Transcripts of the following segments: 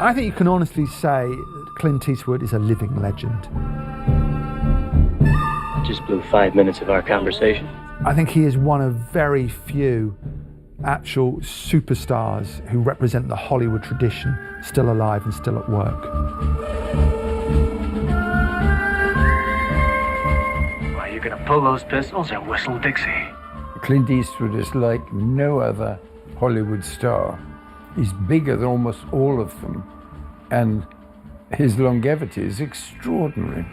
I think you can honestly say Clint Eastwood is a living legend. Just blew 5 minutes of our conversation. I think he is one of very few actual superstars who represent the Hollywood tradition, still alive and still at work. Are you gonna pull those pistols or whistle Dixie? Clint Eastwood is like no other Hollywood star. He's bigger than almost all of them, and his longevity is extraordinary.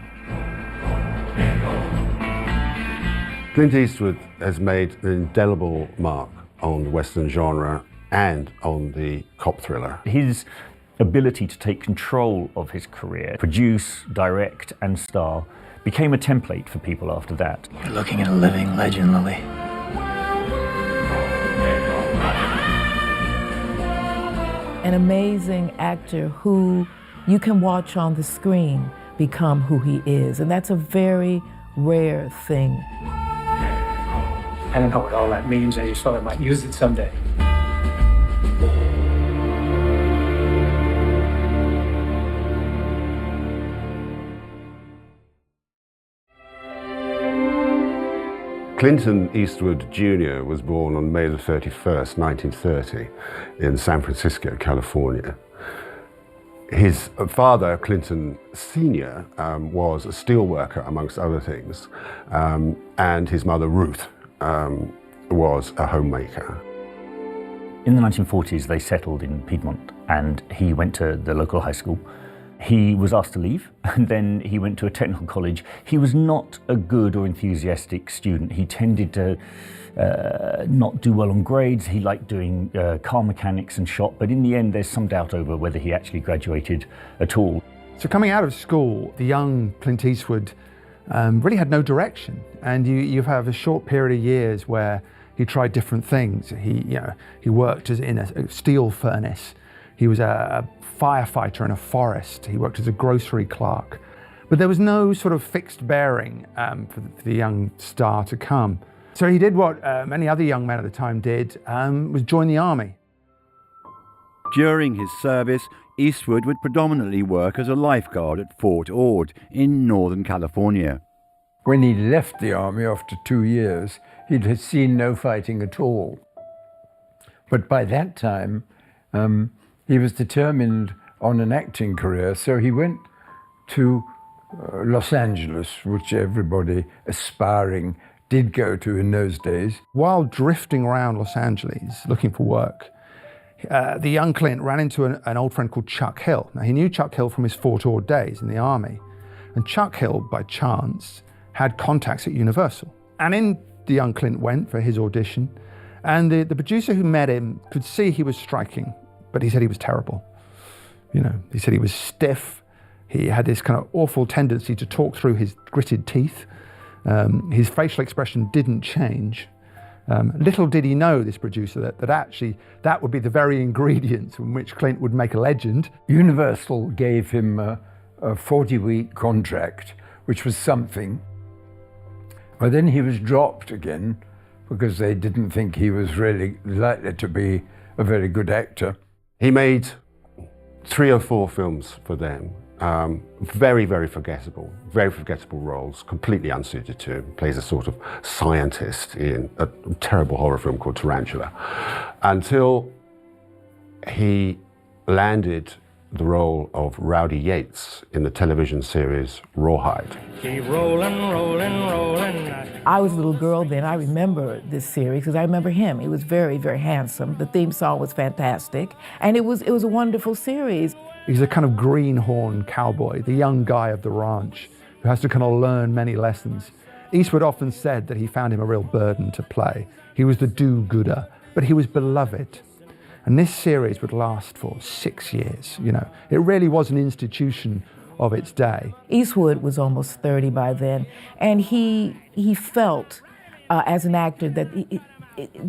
Clint Eastwood has made an indelible mark on the Western genre and on the cop thriller. His ability to take control of his career, produce, direct, and star, became a template for people after that. You're looking at a living legend, Lily. An amazing actor who you can watch on the screen become who he is, and that's a very rare thing. I don't know what all that means. I just thought I might use it someday. Clinton Eastwood Jr. was born on May the 31st, 1930, in San Francisco, California. His father, Clinton Sr., was a steelworker, amongst other things, and his mother, Ruth, was a homemaker. In the 1940s, they settled in Piedmont, and he went to the local high school. He was asked to leave, and then he went to a technical college. He was not a good or enthusiastic student. He tended to not do well on grades. He liked doing car mechanics and shop, but in the end, there's some doubt over whether he actually graduated at all. So coming out of school, the young Clint Eastwood really had no direction, and you have a short period of years where he tried different things. He worked in a steel furnace. He was a firefighter in a forest. He worked as a grocery clerk. But there was no sort of fixed bearing for the young star to come. So he did what many other young men at the time did, was join the army. During his service, Eastwood would predominantly work as a lifeguard at Fort Ord in Northern California. When he left the army after 2 years, he'd seen no fighting at all. But by that time, he was determined on an acting career, so he went to Los Angeles, which everybody aspiring did go to in those days. While drifting around Los Angeles looking for work, the young Clint ran into an old friend called Chuck Hill. Now, he knew Chuck Hill from his Fort Ord days in the army, and Chuck Hill, by chance, had contacts at Universal. And in the young Clint went for his audition, and the producer who met him could see he was striking, but he said he was terrible. He said he was stiff. He had this kind of awful tendency to talk through his gritted teeth. His facial expression didn't change. Little did he know, this producer, that actually that would be the very ingredients from which Clint would make a legend. Universal gave him a 40-week contract, which was something. But then he was dropped again because they didn't think he was really likely to be a very good actor. He made 3 or 4 films for them. Very, very forgettable roles, completely unsuited to him. Plays a sort of scientist in a terrible horror film called Tarantula, until he landed the role of Rowdy Yates in the television series Rawhide. Keep rolling, rolling, rolling. I was a little girl then. I remember this series because I remember him. He was very, very handsome. The theme song was fantastic, and it was a wonderful series. He's a kind of greenhorn cowboy, the young guy of the ranch who has to kind of learn many lessons. Eastwood often said that he found him a real burden to play. He was the do-gooder, but he was beloved. And this series would last for 6 years. It really was an institution of its day. Eastwood was almost 30 by then, and he felt as an actor that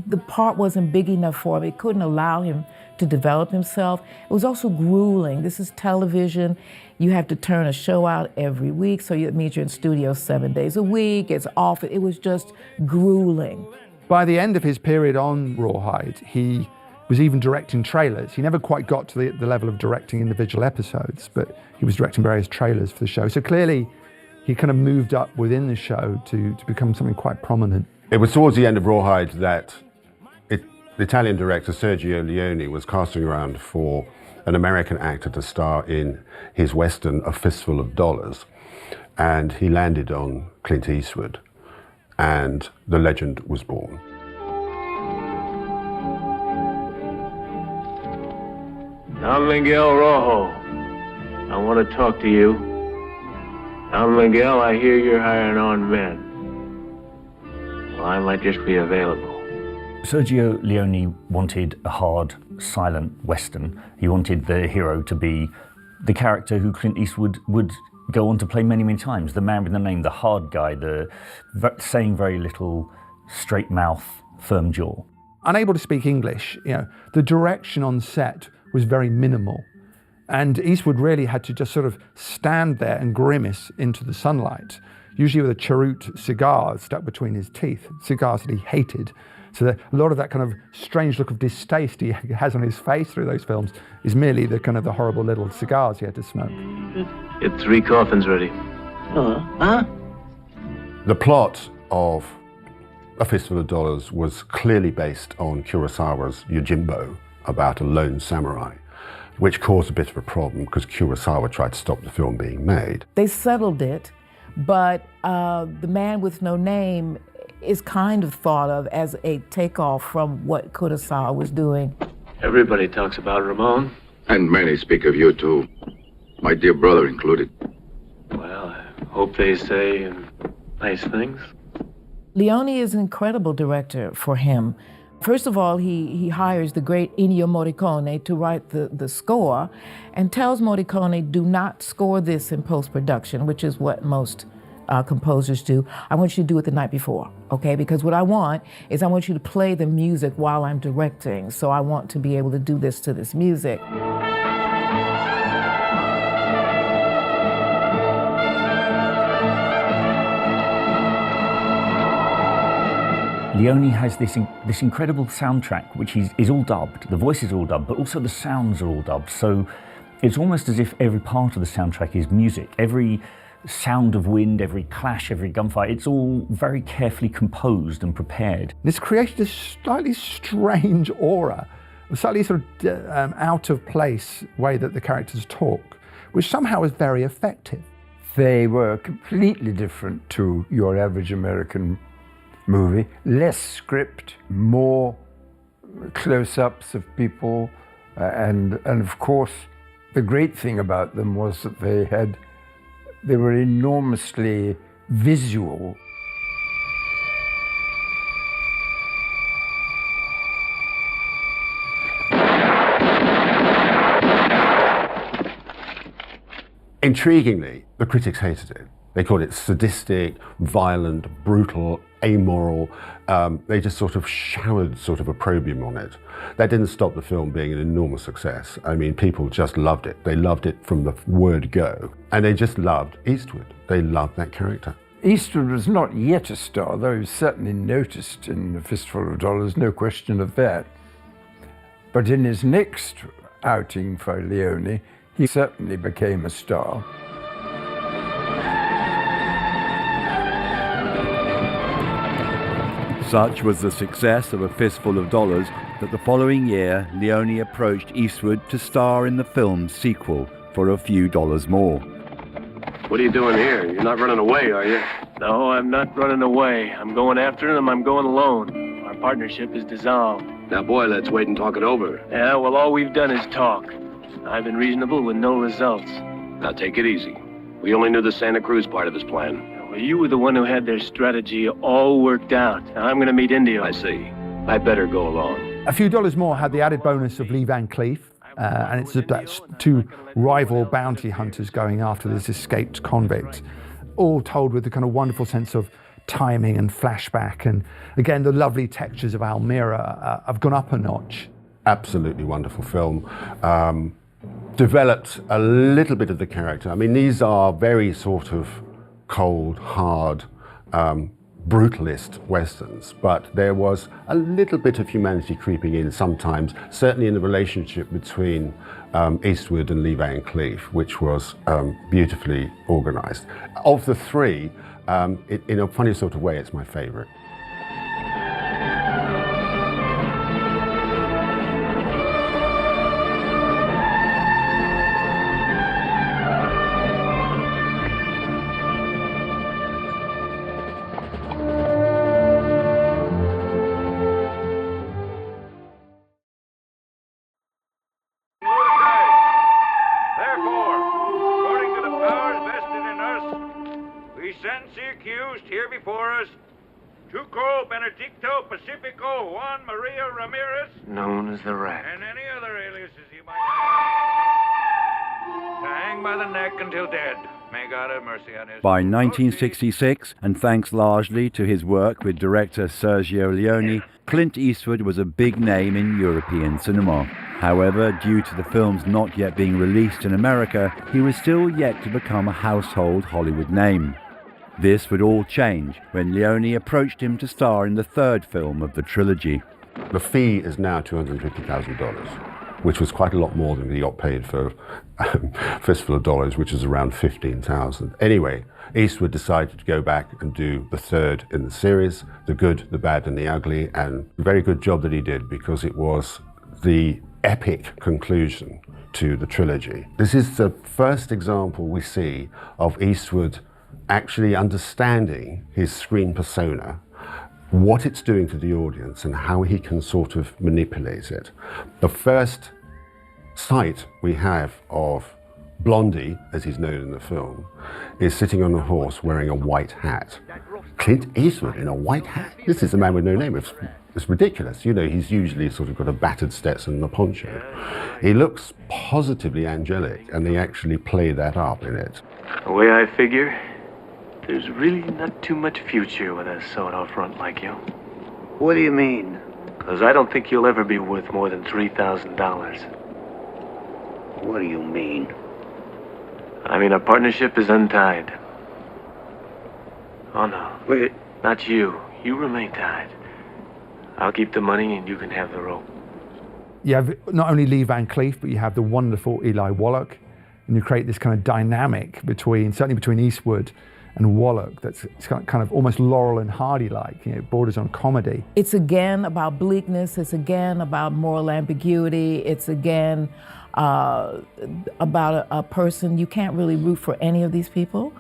the part wasn't big enough for him. It couldn't allow him to develop himself. It was also grueling. This is television. You have to turn a show out every week, so it means you're in studio 7 days a week. It's off. It was just grueling. By the end of his period on Rawhide, he was even directing trailers. He never quite got to the level of directing individual episodes, but he was directing various trailers for the show. So clearly, he kind of moved up within the show to become something quite prominent. It was towards the end of Rawhide that the Italian director Sergio Leone was casting around for an American actor to star in his Western A Fistful of Dollars. And he landed on Clint Eastwood, and the legend was born. Don Miguel Rojo, I want to talk to you. Don Miguel, I hear you're hiring on men. Well, I might just be available. Sergio Leone wanted a hard, silent Western. He wanted the hero to be the character who Clint Eastwood would go on to play many, many times. The man with the name, the hard guy, saying very little, straight mouth, firm jaw. Unable to speak English, the direction on set was very minimal. And Eastwood really had to just sort of stand there and grimace into the sunlight, usually with a cheroot cigar stuck between his teeth, cigars that he hated. So that a lot of that kind of strange look of distaste he has on his face through those films is merely the kind of the horrible little cigars he had to smoke. Get 3 coffins ready. The plot of A Fistful of Dollars was clearly based on Kurosawa's Yojimbo, about a lone samurai, which caused a bit of a problem because Kurosawa tried to stop the film being made. They settled it, but The Man with No Name is kind of thought of as a takeoff from what Kurosawa was doing. Everybody talks about Ramon. And many speak of you too, my dear brother included. Well, I hope they say nice things. Leone is an incredible director for him. First of all, he hires the great Ennio Morricone to write the score and tells Morricone, do not score this in post-production, which is what most composers do. I want you to do it the night before, okay? Because what I want is I want you to play the music while I'm directing. So I want to be able to do this to this music. Leone has this incredible soundtrack, which is all dubbed. The voices are all dubbed, but also the sounds are all dubbed. So it's almost as if every part of the soundtrack is music. Every sound of wind, every clash, every gunfight, it's all very carefully composed and prepared. This created a slightly strange aura, a slightly sort of out of place way that the characters talk, which somehow is very effective. They were completely different to your average American movie. Less script, more close-ups of people, and of course the great thing about them was that they were enormously visual. Intriguingly, the critics hated it. They called it sadistic, violent, brutal, amoral. They just sort of showered sort of opprobrium on it. That didn't stop the film being an enormous success. I mean, people just loved it. They loved it from the word go. And they just loved Eastwood. They loved that character. Eastwood was not yet a star, though he was certainly noticed in A Fistful of Dollars, no question of that. But in his next outing for Leone, he certainly became a star. Such was the success of A Fistful of Dollars that the following year, Leone approached Eastwood to star in the film's sequel for a few dollars more. What are you doing here? You're not running away, are you? No, I'm not running away. I'm going after him. I'm going alone. Our partnership is dissolved. Now, boy, let's wait and talk it over. Yeah, well, all we've done is talk. I've been reasonable with no results. Now, take it easy. We only knew the Santa Cruz part of his plan. Well, you were the one who had their strategy all worked out. Now I'm going to meet Indio. I see. I better go along. A Few Dollars More had the added bonus of Lee Van Cleef, and it's about 2 rival bounty hunters going after this escaped convict, all told with the kind of wonderful sense of timing and flashback, and again, the lovely textures of Almira have gone up a notch. Absolutely wonderful film. Developed a little bit of the character. I mean, these are very sort of cold, hard, brutalist westerns, but there was a little bit of humanity creeping in sometimes, certainly in the relationship between Eastwood and Lee Van Cleef, which was beautifully organized. Of the three, in a funny sort of way, it's my favorite. Pacifico Juan Maria Ramirez, known as the Rat, and any other aliases he might have, to hang by the neck until dead. May God have mercy on his... By 1966, and thanks largely to his work with director Sergio Leone, Clint Eastwood was a big name in European cinema. However, due to the films not yet being released in America, he was still yet to become a household Hollywood name. This would all change when Leone approached him to star in the third film of the trilogy. The fee is now $250,000, which was quite a lot more than he got paid for Fistful of Dollars, which is around $15,000. Anyway, Eastwood decided to go back and do the third in the series, The Good, the Bad and the Ugly, and a very good job that he did, because it was the epic conclusion to the trilogy. This is the first example we see of Eastwood actually understanding his screen persona, what it's doing to the audience and how he can sort of manipulate it. The first sight we have of Blondie, as he's known in the film, is sitting on a horse wearing a white hat. Clint Eastwood in a white hat? This is a man with no name. It's ridiculous. You know, he's usually sort of got a battered Stetson and a poncho. He looks positively angelic, and they actually play that up in it. The way I figure, there's really not too much future with a sawed-off front like you. What do you mean? Because I don't think you'll ever be worth more than $3,000. What do you mean? I mean, our partnership is untied. Oh, no. Wait. Not you. You remain tied. I'll keep the money and you can have the rope. You have not only Lee Van Cleef, but you have the wonderful Eli Wallach, and you create this kind of dynamic certainly between Eastwood and Wallach that's kind of almost Laurel and Hardy-like, you know, borders on comedy. It's again about bleakness, it's again about moral ambiguity, it's again about a person. You can't really root for any of these people,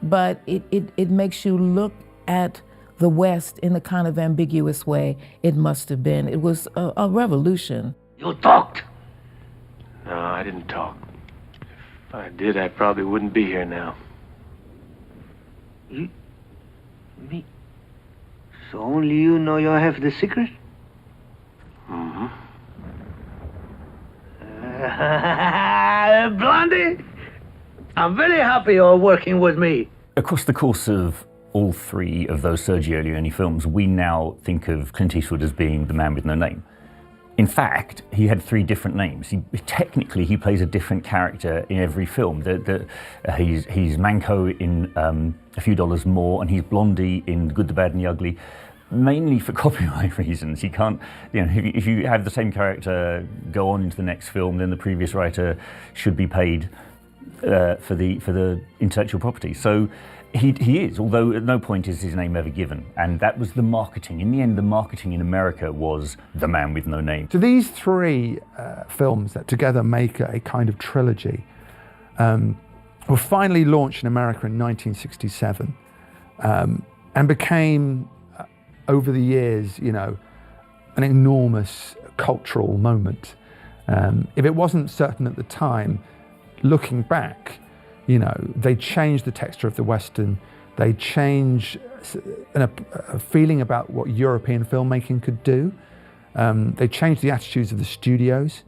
but it makes you look at the West in the kind of ambiguous way it must have been. It was a revolution. You talked. No, I didn't talk. If I did, I probably wouldn't be here now. Me? So only you know you have the secret? Mm-hmm. Blondie, I'm very happy you're working with me. Across the course of all three of those Sergio Leone films, we now think of Clint Eastwood as being the man with no name. In fact, he had three different names. Technically, he plays a different character in every film. He's Manco in A Few Dollars More, and he's Blondie in Good, the Bad and the Ugly, mainly for copyright reasons. He can't, you know, if you have the same character go on into the next film, then the previous writer should be paid for the intellectual property. So he is, although at no point is his name ever given. And that was the marketing. In the end, the marketing in America was the man with no name. So these three films that together make a kind of trilogy were finally launched in America in 1967 and became, over the years, you know, an enormous cultural moment. If it wasn't certain at the time, looking back, you know, they changed the texture of the Western. They changed a feeling about what European filmmaking could do. They changed the attitudes of the studios,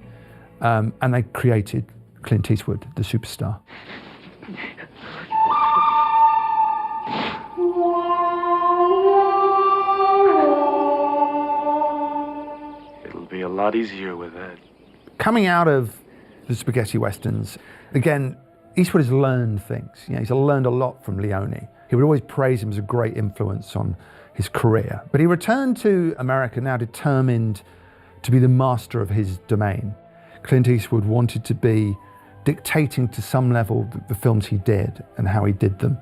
and they created Clint Eastwood, the superstar. It'll be a lot easier with that. Coming out of the spaghetti westerns, again, Eastwood has learned things. You know, he's learned a lot from Leone. He would always praise him as a great influence on his career. But he returned to America now determined to be the master of his domain. Clint Eastwood wanted to be dictating to some level the films he did and how he did them.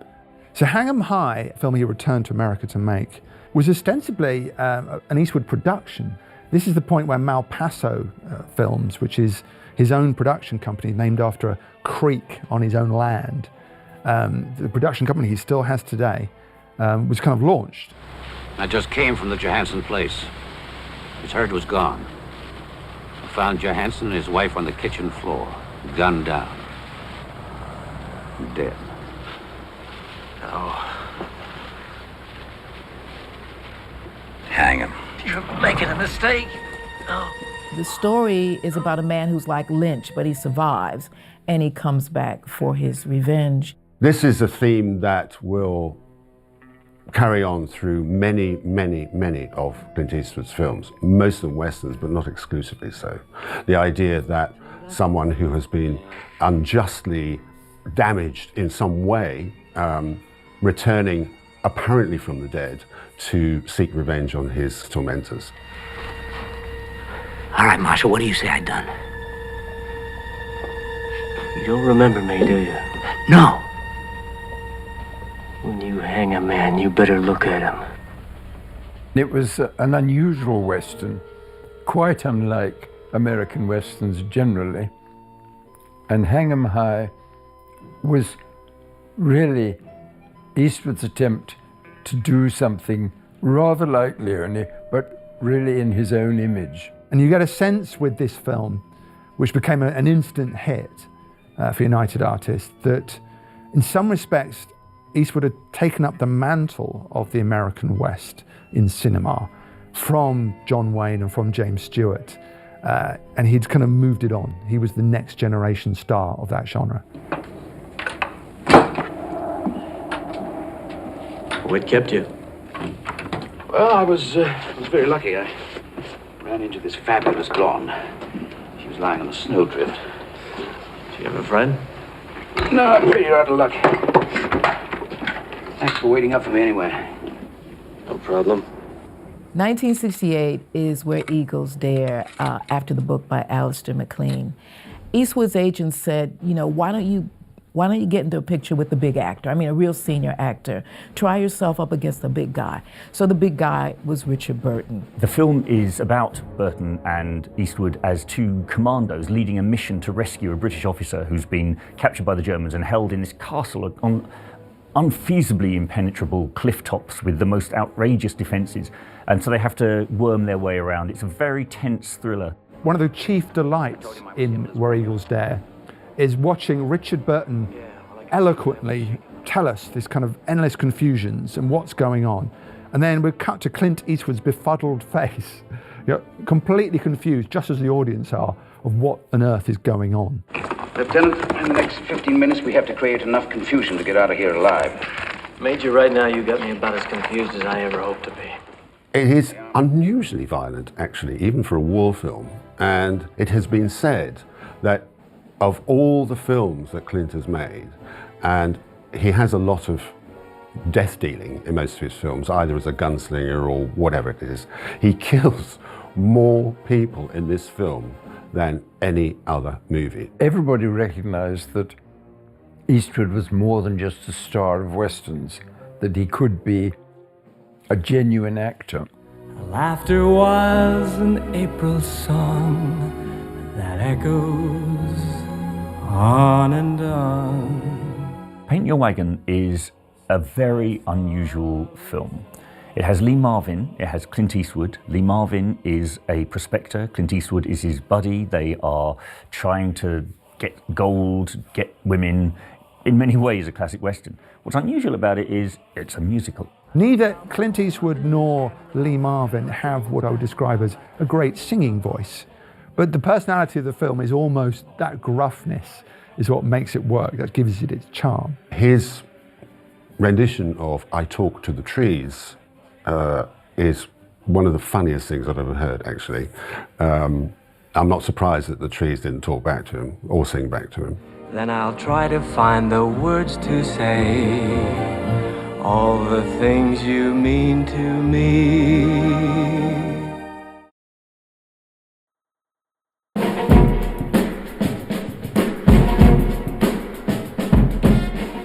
So Hang 'em High, a film he returned to America to make, was ostensibly an Eastwood production. This is the point where Malpaso Films, which is his own production company named after a creek on his own land, the production company he still has today, was kind of launched. I just came from the Johansson place. His herd was gone. I found Johansson and his wife on the kitchen floor, gunned down. Dead. Oh. Hang him. You're making a mistake. Oh. The story is about a man who's like Lynch, but he survives, and he comes back for his revenge. This is a theme that will carry on through many, many, many of Clint Eastwood's films, most of them westerns, but not exclusively so. The idea that someone who has been unjustly damaged in some way, returning apparently from the dead to seek revenge on his tormentors. All right, Marshal, what do you say I done? You don't remember me, do you? No. When you hang a man, you better look at him. It was an unusual Western, quite unlike American Westerns generally. And Hang 'em High was really Eastwood's attempt to do something rather like Leone, but really in his own image. And you get a sense with this film, which became an instant hit for United Artists, that in some respects, Eastwood had taken up the mantle of the American West in cinema from John Wayne and from James Stewart, and he'd kind of moved it on. He was the next generation star of that genre. What kept you? Well, I was very lucky. I ran into this fabulous blonde. She was lying on a snowdrift. Do you have a friend? No, I'm pretty out of luck. Thanks for waiting up for me anyway. No problem. 1968 is Where Eagles Dare, after the book by Alistair MacLean. Eastwood's agent said, you know, why don't you get into a picture with the big actor? I mean, a real senior actor. Try yourself up against the big guy. So the big guy was Richard Burton. The film is about Burton and Eastwood as two commandos leading a mission to rescue a British officer who's been captured by the Germans and held in this castle on unfeasibly impenetrable cliff tops with the most outrageous defences. And so they have to worm their way around. It's a very tense thriller. One of the chief delights in Where Eagles Dare is watching Richard Burton eloquently tell us this kind of endless confusions and what's going on. And then we cut to Clint Eastwood's befuddled face, you know, completely confused, just as the audience are, of what on earth is going on. Lieutenant, in the next 15 minutes, we have to create enough confusion to get out of here alive. Major, right now you got me about as confused as I ever hoped to be. It is unusually violent, actually, even for a war film. And it has been said that of all the films that Clint has made, and he has a lot of death dealing in most of his films, either as a gunslinger or whatever it is, he kills more people in this film than any other movie. Everybody recognized that Eastwood was more than just a star of Westerns, that he could be a genuine actor. Laughter was an April song that echoes on and on. Paint Your Wagon is a very unusual film. It has Lee Marvin, it has Clint Eastwood. Lee Marvin is a prospector, Clint Eastwood is his buddy. They are trying to get gold, get women, in many ways a classic Western. What's unusual about it is it's a musical. Neither Clint Eastwood nor Lee Marvin have what I would describe as a great singing voice. But the personality of the film is almost that gruffness is what makes it work, that gives it its charm. His rendition of I Talk to the Trees is one of the funniest things I've ever heard, actually. I'm not surprised that the trees didn't talk back to him or sing back to him. Then I'll try to find the words to say all the things you mean to me.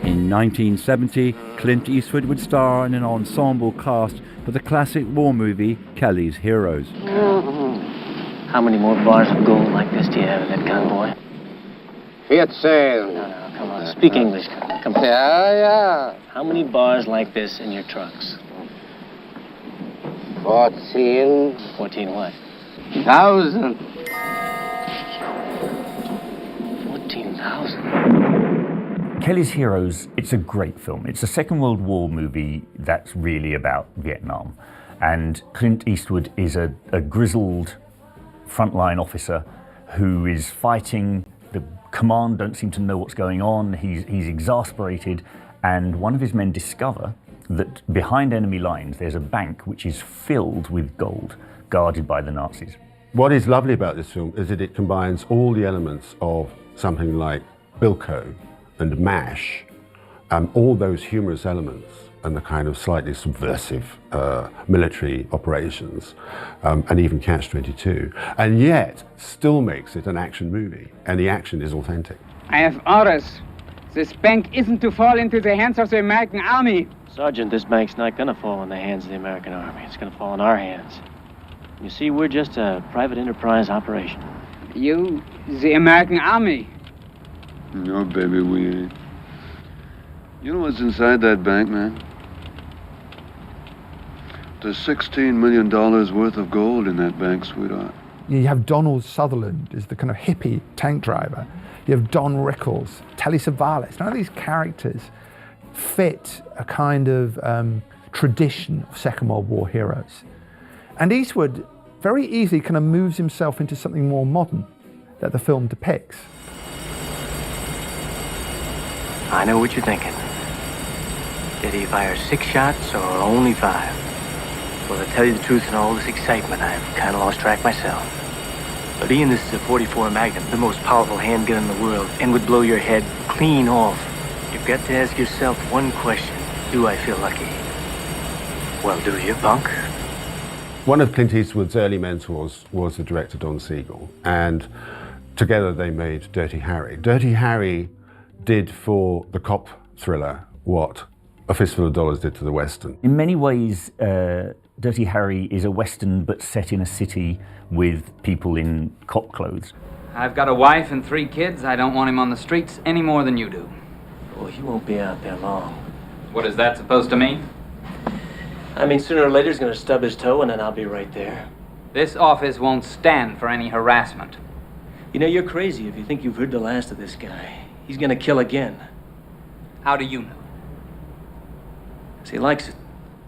In 1970, Clint Eastwood would star in an ensemble cast for the classic war movie Kelly's Heroes. How many more bars of gold like this do you have in that convoy? 14. No, come on. Speak English. Come on. Yeah. How many bars like this in your trucks? 14. 14 what? 1,000. 14,000. Kelly's Heroes, it's a great film. It's a Second World War movie that's really about Vietnam. And Clint Eastwood is a grizzled frontline officer who is fighting. The command don't seem to know what's going on. He's exasperated. And one of his men discover that behind enemy lines, there's a bank which is filled with gold, guarded by the Nazis. What is lovely about this film is that it combines all the elements of something like Bilko and MASH, all those humorous elements and the kind of slightly subversive military operations, and even Catch-22, and yet still makes it an action movie, and the action is authentic. I have orders. This bank isn't to fall into the hands of the American army. Sergeant, this bank's not gonna fall in the hands of the American army. It's gonna fall in our hands. You see, we're just a private enterprise operation. You, the American army. No, baby, we ain't. You know what's inside that bank, man? There's $16 million worth of gold in that bank, sweetheart. You have Donald Sutherland as the kind of hippie tank driver. You have Don Rickles, Telly Savalas. None of these characters fit a kind of tradition of Second World War heroes. And Eastwood very easily kind of moves himself into something more modern that the film depicts. I know what you're thinking. Did he fire 6 shots or only 5? Well, to tell you the truth, in all this excitement, I've kind of lost track myself. But Ian, this is a .44 Magnum, the most powerful handgun in the world, and would blow your head clean off. You've got to ask yourself one question. Do I feel lucky? Well, do you, punk? One of Clint Eastwood's early mentors was the director Don Siegel, and together they made Dirty Harry. Dirty Harry did for the cop thriller what A Fistful of Dollars did to the Western. In many ways, Dirty Harry is a Western but set in a city with people in cop clothes. I've got a wife and 3 kids. I don't want him on the streets any more than you do. Well, he won't be out there long. What is that supposed to mean? I mean, sooner or later he's gonna stub his toe and then I'll be right there. This office won't stand for any harassment. You know, you're crazy if you think you've heard the last of this guy. He's gonna kill again. How do you know? 'Cause he likes it.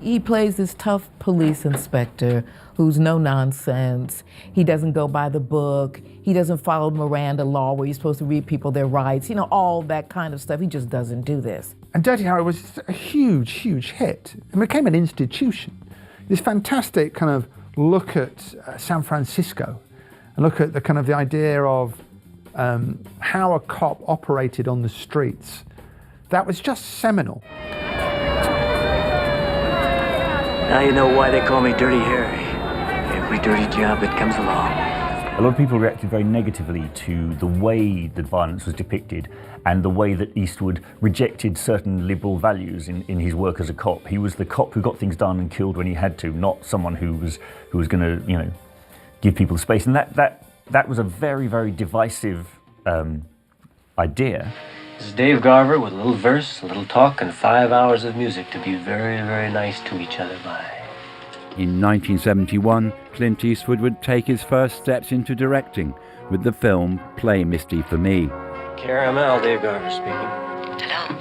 He plays this tough police inspector who's no nonsense. He doesn't go by the book. He doesn't follow Miranda law where you're supposed to read people their rights. You know, all that kind of stuff. He just doesn't do this. And Dirty Harry was a huge, huge hit. It became an institution. This fantastic kind of look at San Francisco and look at the kind of the idea of how a cop operated on the streets. That was just seminal. Now you know why they call me Dirty Harry. Every dirty job that comes along. A lot of people reacted very negatively to the way that violence was depicted and the way that Eastwood rejected certain liberal values in his work as a cop. He was the cop who got things done and killed when he had to, not someone who was going to, you know, give people space. And that was a very, very divisive idea. This is Dave Garver with a little verse, a little talk, and 5 hours of music to be very, very nice to each other by. In 1971, Clint Eastwood would take his first steps into directing with the film Play Misty for Me. Caramel, Dave Garver speaking. Hello?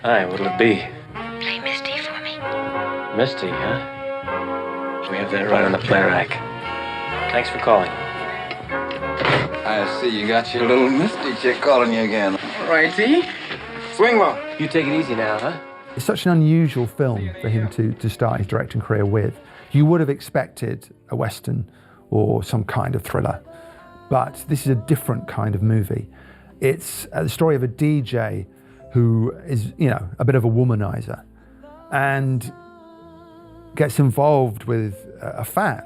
Hi, what'll it be? Play Misty for me. Misty, huh? We have that right on the play rack. Thanks for calling. I see you got your little Misty chick calling you again. Righty. Swing low. You take it easy now, huh? It's such an unusual film for him to start his directing career with. You would have expected a Western or some kind of thriller, but this is a different kind of movie. It's the story of a DJ who is, you know, a bit of a womanizer, and gets involved with a fan,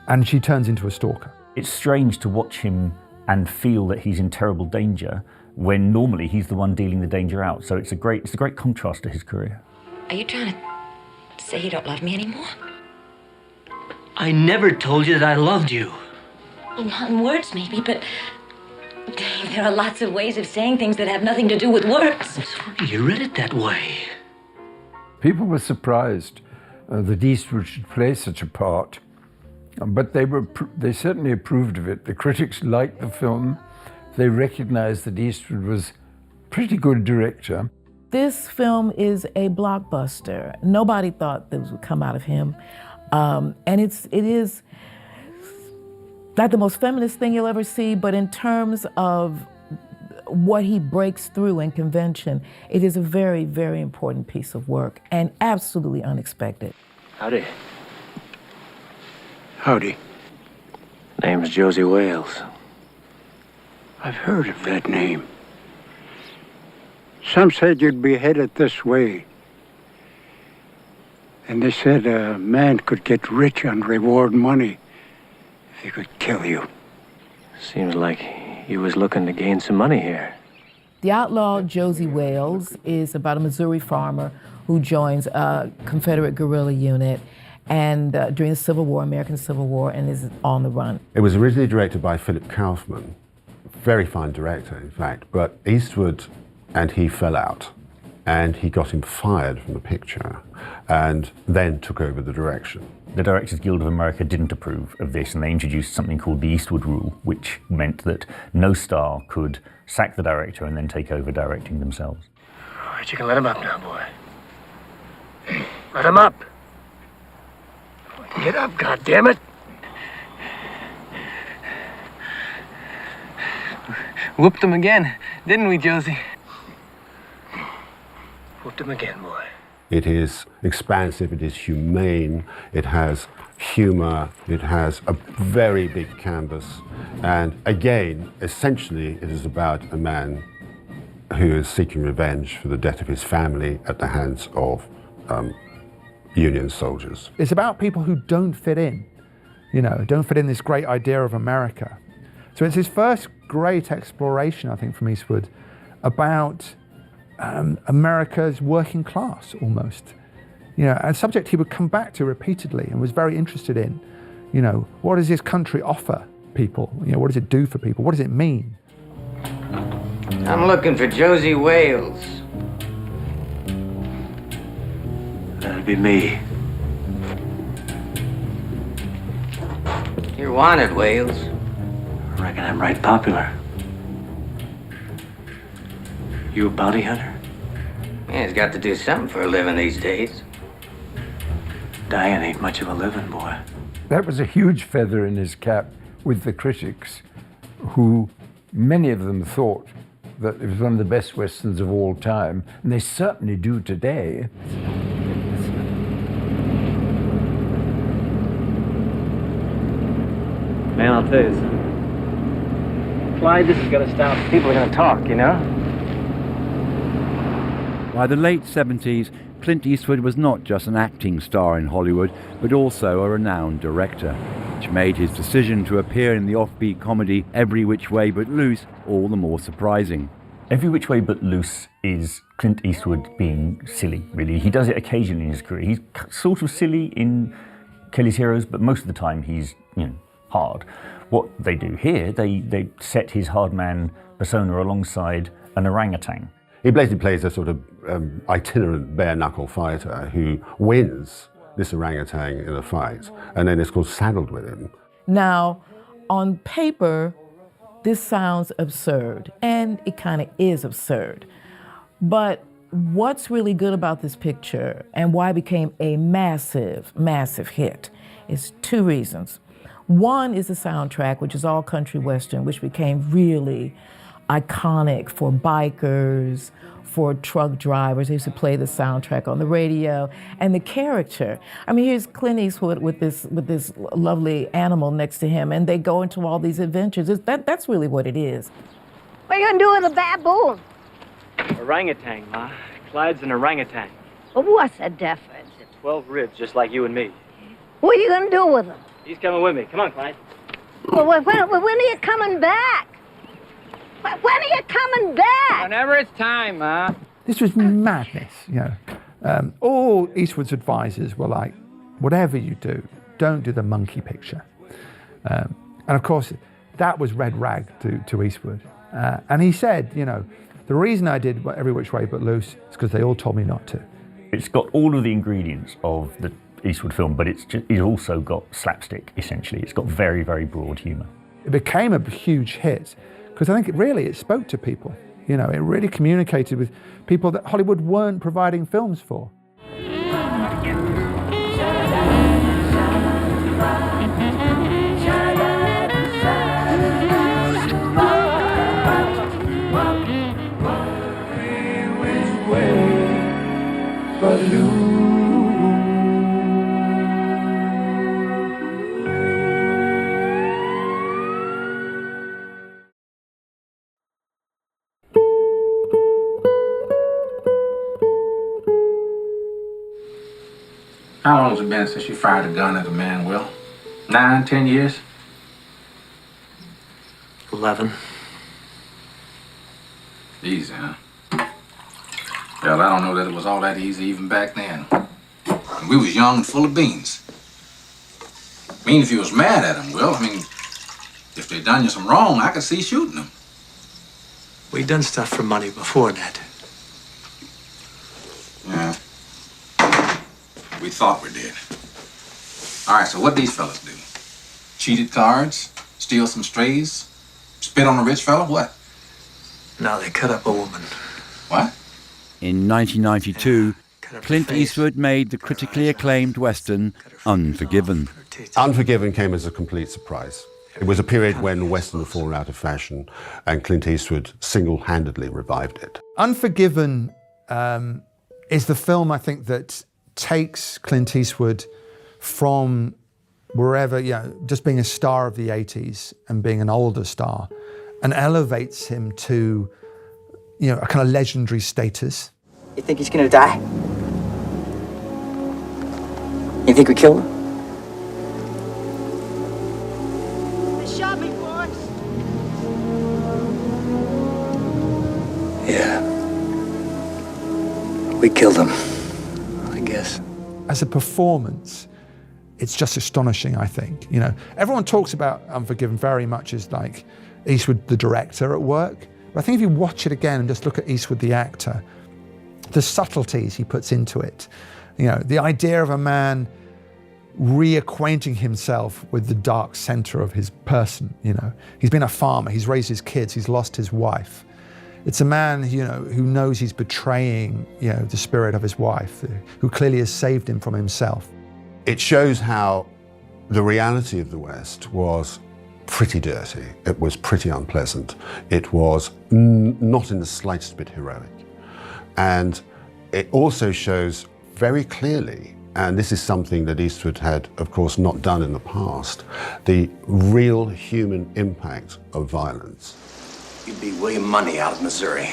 and she turns into a stalker. It's strange to watch him and feel that he's in terrible danger when normally he's the one dealing the danger out. So it's a great contrast to his career. Are you trying to say you don't love me anymore? I never told you that I loved you. Well, not in words, maybe, but there are lots of ways of saying things that have nothing to do with words. It's funny you read it that way. People were surprised that Eastwood should play such a part, but they certainly approved of it. The critics liked the film. They recognized that Eastwood was a pretty good director. This film is a blockbuster. Nobody thought this would come out of him. And it is not the most feminist thing you'll ever see, but in terms of what he breaks through in convention, it is a very, very important piece of work and absolutely unexpected. Howdy. Howdy. Name's Josie Wales. I've heard of that name. Some said you'd be headed this way. And they said a man could get rich on reward money if he could kill you. Seems like he was looking to gain some money here. The outlaw Josie Wales is about a Missouri farmer who joins a Confederate guerrilla unit and during the Civil War, American Civil War, and is on the run. It was originally directed by Philip Kaufman, very fine director, in fact, but Eastwood and he fell out, and he got him fired from the picture, and then took over the direction. The Directors Guild of America didn't approve of this, and they introduced something called the Eastwood Rule, which meant that no star could sack the director and then take over directing themselves. All right, you can let him up now, boy. Let him up. Get up, goddammit. Whooped him again, didn't we, Josie? Whooped him again, boy. It is expansive, it is humane, it has humor, it has a very big canvas, and again, essentially, it is about a man who is seeking revenge for the death of his family at the hands of Union soldiers. It's about people who don't fit in, don't fit in this great idea of America. So it's his first great exploration, I think, from Eastwood about America's working class, almost. A subject he would come back to repeatedly and was very interested in. What does this country offer people? What does it do for people? What does it mean? I'm looking for Josie Wales. That'd be me. You're wanted, Wales. I reckon I'm right popular. You a bounty hunter? Man's got to do something for a living these days. Dying ain't much of a living, boy. That was a huge feather in his cap with the critics, who, many of them thought that it was one of the best westerns of all time, and they certainly do today. Man, I'll tell you something. Clyde, this is gonna stop. People are gonna talk, By the late 70s, Clint Eastwood was not just an acting star in Hollywood, but also a renowned director, which made his decision to appear in the offbeat comedy Every Which Way But Loose all the more surprising. Every Which Way But Loose is Clint Eastwood being silly, really. He does it occasionally in his career. He's sort of silly in Kelly's Heroes, but most of the time he's, hard. What they do here, they set his hard man persona alongside an orangutan. He basically plays a sort of itinerant bare-knuckle fighter who wins this orangutan in a fight, and then is called saddled with him. Now, on paper, this sounds absurd, and it kind of is absurd. But what's really good about this picture and why it became a massive, massive hit is two reasons. One is the soundtrack, which is all country western, which became really iconic for bikers, for truck drivers. They used to play the soundtrack on the radio. And the character. I mean, here's Clint Eastwood with this lovely animal next to him, and they go into all these adventures. That's really what it is. What are you gonna do with a baboon? Orangutan, Ma. Clyde's an orangutan. Well, what's the difference? 12 ribs, just like you and me. What are you going to do with them? He's coming with me. Come on, Clyde. Well, when are you coming back? When are you coming back? Whenever it's time, Ma. This was madness, you know. All Eastwood's advisors were like, whatever you do, don't do the monkey picture. And of course, that was red rag to Eastwood. And he said, you know, the reason I did Every Which Way But Loose is because they all told me not to. It's got all of the ingredients of the Eastwood film, but it's also got slapstick, essentially. It's got very, very broad humour. It became a huge hit because I think it spoke to people. You know, it really communicated with people that Hollywood weren't providing films for. How long has it been since you fired a gun at a man, Will? 9, 10 years? 11. Easy, huh? Well, I don't know that it was all that easy even back then. We was young and full of beans. I mean, if you was mad at them, Will, I mean, if they done you some wrong, I could see shooting them. We done stuff for money before, Ned. Yeah. We thought we did. All right, so what these fellas do? Cheated cards? Steal some strays? Spit on a rich fella? What? No, they cut up a woman. What? In 1992, Clint Eastwood made the critically acclaimed Western Unforgiven. Unforgiven came as a complete surprise. It was a period when Western had fallen out of fashion, and Clint Eastwood single-handedly revived it. Unforgiven is the film, I think, that takes Clint Eastwood from wherever, you know, just being a star of the 80s and being an older star, and elevates him to, you know, a kind of legendary status. You think he's gonna die? You think we killed him? They shot me, boys. Yeah. We killed him, I guess. As a performance, it's just astonishing, I think. You know, everyone talks about Unforgiven very much as like Eastwood, the director, at work. But I think if you watch it again and just look at Eastwood, the actor, the subtleties he puts into it, you know, the idea of a man reacquainting himself with the dark center of his person, you know. He's been a farmer, he's raised his kids, he's lost his wife. It's a man, you know, who knows he's betraying, you know, the spirit of his wife, who clearly has saved him from himself. It shows how the reality of the West was pretty dirty. It was pretty unpleasant. It was not in the slightest bit heroic. And it also shows very clearly, and this is something that Eastwood had, of course, not done in the past, the real human impact of violence. You beat William Money out of Missouri.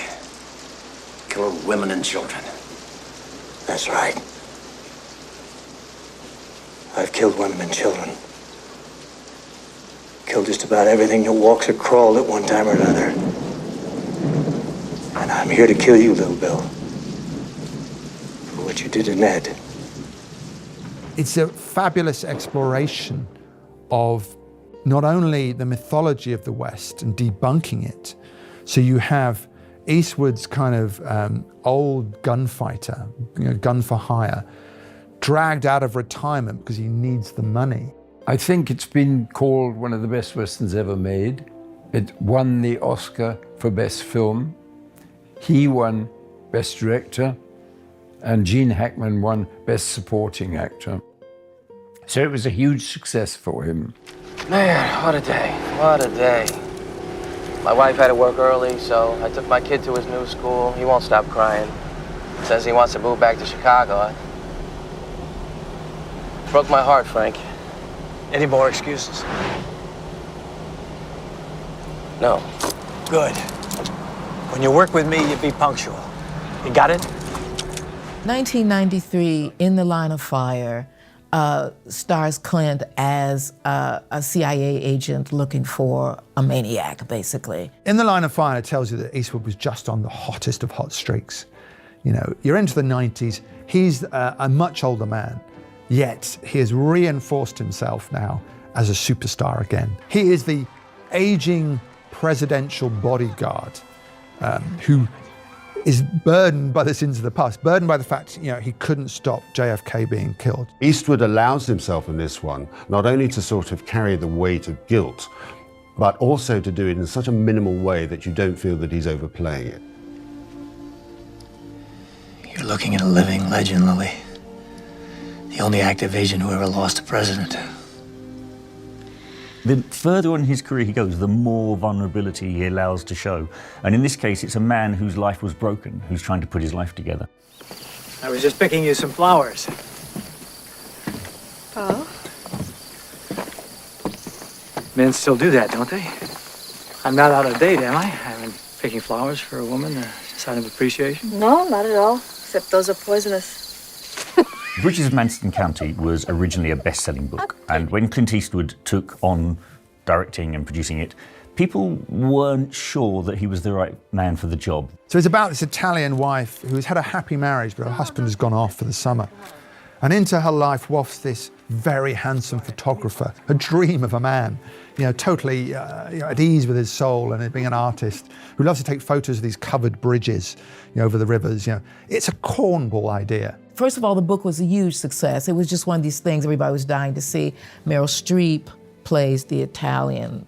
Killed women and children. That's right. I've killed women and children. Killed just about everything that walks or crawled at one time or another. And I'm here to kill you, little Bill. For what you did to Ned. It's a fabulous exploration of not only the mythology of the West and debunking it. So you have Eastwood's kind of old gunfighter, you know, gun for hire, dragged out of retirement because he needs the money. I think it's been called one of the best Westerns ever made. It won the Oscar for Best Film. He won Best Director, and Gene Hackman won Best Supporting Actor. So it was a huge success for him. Man, what a day, what a day. My wife had to work early, so I took my kid to his new school. He won't stop crying. Says he wants to move back to Chicago. Broke my heart, Frank. Any more excuses? No. Good. When you work with me, you be punctual. You got it? 1993, In the Line of Fire, stars Clint as a CIA agent looking for a maniac, basically. In the Line of Fire tells you that Eastwood was just on the hottest of hot streaks. You know, you're into the 90s, he's a much older man, yet he has reinforced himself now as a superstar again. He is the aging presidential bodyguard who is burdened by the sins of the past, burdened by the fact, you know, he couldn't stop JFK being killed. Eastwood allows himself in this one not only to sort of carry the weight of guilt, but also to do it in such a minimal way that you don't feel that he's overplaying it. You're looking at a living legend, Lily. The only active agent who ever lost a president. The further on in his career he goes, the more vulnerability he allows to show. And in this case, it's a man whose life was broken, who's trying to put his life together. I was just picking you some flowers. Oh? Men still do that, don't they? I'm not out of date, am I? I've been picking flowers for a woman, a sign of appreciation. No, not at all. Except those are poisonous. Bridges of Madison County was originally a best-selling book, and when Clint Eastwood took on directing and producing it, people weren't sure that he was the right man for the job. So it's about this Italian wife who has had a happy marriage, but her husband has gone off for the summer. And into her life wafts this very handsome photographer, a dream of a man, you know, totally at ease with his soul and being an artist, who loves to take photos of these covered bridges, you know, over the rivers. You know, it's a cornball idea. First of all, the book was a huge success. It was just one of these things everybody was dying to see. Meryl Streep plays the Italian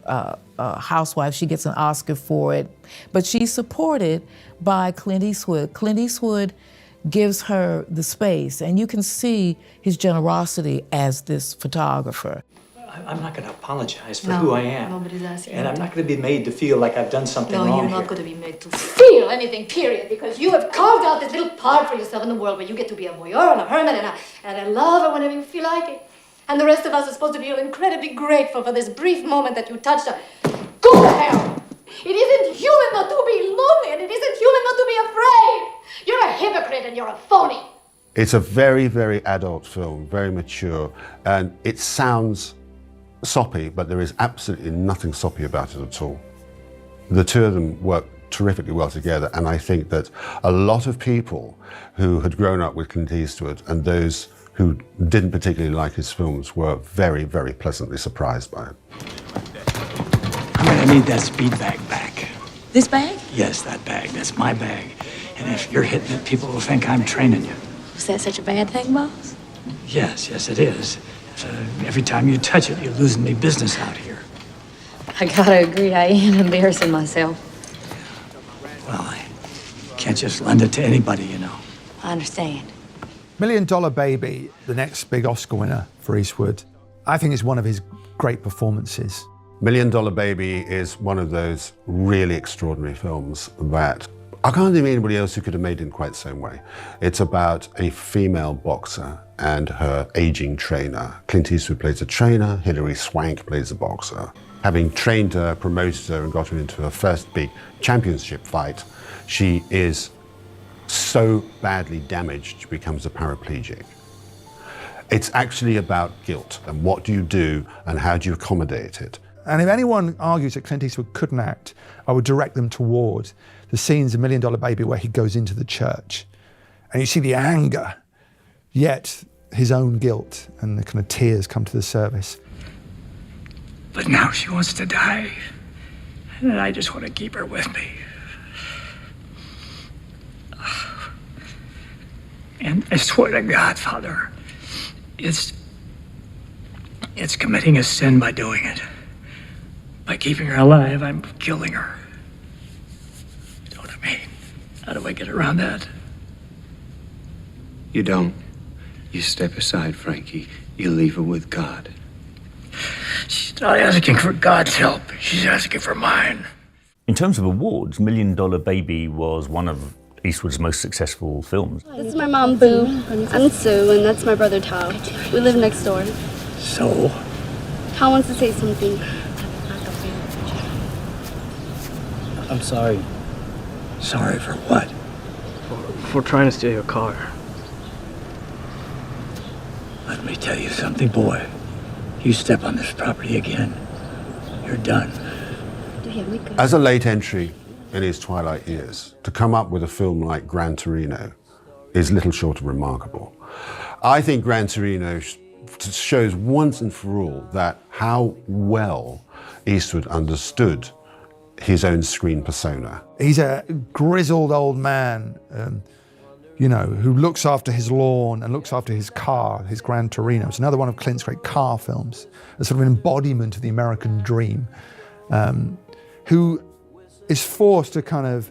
housewife. She gets an Oscar for it, but she's supported by Clint Eastwood. Clint Eastwood gives her the space, and you can see his generosity as this photographer. I'm not going to apologize for who I am. Nobody's asking. And I'm not going to be made to feel like I've done something wrong No, you're here. not going to be made to feel anything, period, because you have carved out this little part for yourself in the world where you get to be a voyeur and a hermit and a lover whenever you feel like it. And the rest of us are supposed to feel incredibly grateful for this brief moment that you touched us. Go to hell! It isn't human not to be lonely, and it isn't human not to be afraid. You're a hypocrite and you're a phony. It's a very, very adult film, very mature, and it sounds soppy, but there is absolutely nothing soppy about it at all. The two of them work terrifically well together, and I think that a lot of people who had grown up with Clint Eastwood and those who didn't particularly like his films were very, very pleasantly surprised by it. I'm going to need that speed bag back. This bag? Yes, that bag. That's my bag. And if you're hitting it, people will think I'm training you. Is that such a bad thing, boss? Yes, it is. Every time you touch it, you're losing me business out here. I gotta agree, I am embarrassing myself. Well, I can't just lend it to anybody, you know. I understand. $1 Million Baby, the next big Oscar winner for Eastwood, I think is one of his great performances. $1 Million Baby is one of those really extraordinary films that I can't think of anybody else who could have made it in quite the same way. It's about a female boxer and her aging trainer. Clint Eastwood plays a trainer, Hilary Swank plays a boxer. Having trained her, promoted her, and got her into her first big championship fight, she is so badly damaged she becomes a paraplegic. It's actually about guilt and what do you do and how do you accommodate it. And if anyone argues that Clint Eastwood couldn't act, I would direct them toward the scenes in $1 Million Baby where he goes into the church. And you see the anger, yet his own guilt, and the kind of tears come to the surface. But now she wants to die, and I just want to keep her with me. And I swear to God, Father, it's committing a sin by doing it. By keeping her alive, I'm killing her. You know what I mean? How do I get around that? You don't. You step aside, Frankie. You leave her with God. She's not asking for God's help. She's asking for mine. In terms of awards, $1 Million Baby was one of Eastwood's most successful films. This is my mom, Boo. I'm Sue, and that's my brother, Tal. We live next door. So? Tal wants to say something. I'm sorry. Sorry for what? For trying to steal your car. Let me tell you something, boy. You step on this property again, you're done. As a late entry in his twilight years, to come up with a film like Gran Torino is little short of remarkable. I think Gran Torino shows once and for all that how well Eastwood understood his own screen persona. He's a grizzled old man, you know, who looks after his lawn and looks after his car, his Gran Torino. It's another one of Clint's great car films, a sort of an embodiment of the American dream, who is forced to kind of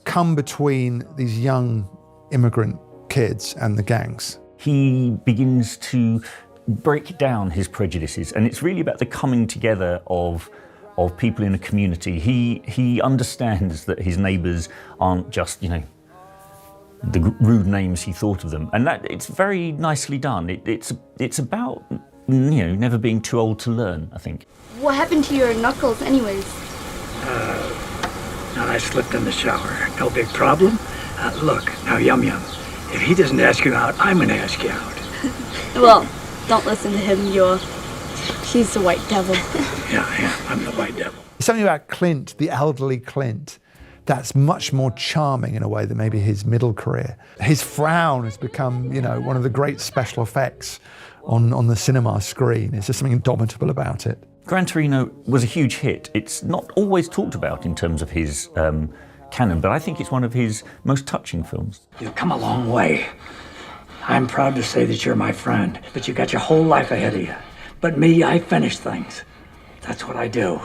come between these young immigrant kids and the gangs. He begins to break down his prejudices, and it's really about the coming together of people in a community. He understands that his neighbours aren't just, you know, the rude names he thought of them, and that it's very nicely done. It's about, you know, never being too old to learn, I think. What happened to your knuckles, anyways? I slipped in the shower. No big problem. Look, now, Yum Yum, if he doesn't ask you out, I'm gonna ask you out. Well, don't listen to him, he's the white devil. Yeah, I'm the white devil. There's something about Clint, the elderly Clint, that's much more charming in a way than maybe his middle career. His frown has become, you know, one of the great special effects on the cinema screen. There's just something indomitable about it. Gran Torino was a huge hit. It's not always talked about in terms of his canon, but I think it's one of his most touching films. You've come a long way. I'm proud to say that you're my friend, but you got your whole life ahead of you. But me, I finish things. That's what I do.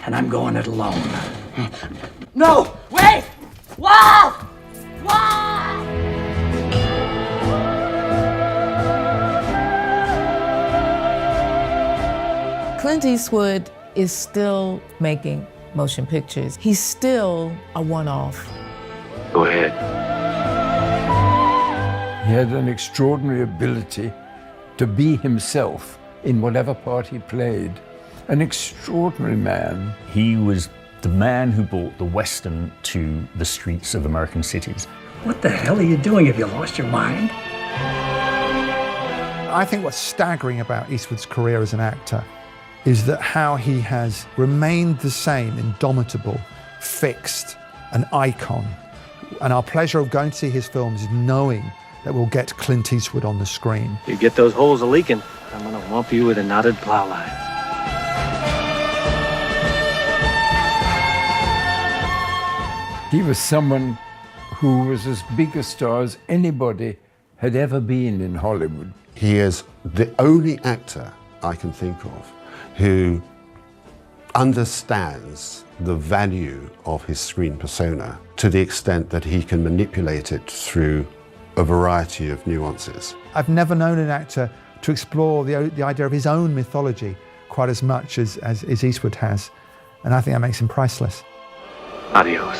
And I'm going it alone. No! Wait! Why? Why? Clint Eastwood is still making motion pictures. He's still a one-off. Go ahead. He had an extraordinary ability to be himself in whatever part he played. An extraordinary man. He was the man who brought the Western to the streets of American cities. What the hell are you doing? Have you lost your mind? I think what's staggering about Eastwood's career as an actor is that how he has remained the same, indomitable, fixed, an icon. And our pleasure of going to see his films is knowing that we'll get Clint Eastwood on the screen. You get those holes a-leaking, I'm gonna whomp you with a knotted plow line. He was someone who was as big a star as anybody had ever been in Hollywood. He is the only actor I can think of who understands the value of his screen persona to the extent that he can manipulate it through a variety of nuances. I've never known an actor to explore the idea of his own mythology quite as much as Eastwood has, and I think that makes him priceless. Adios.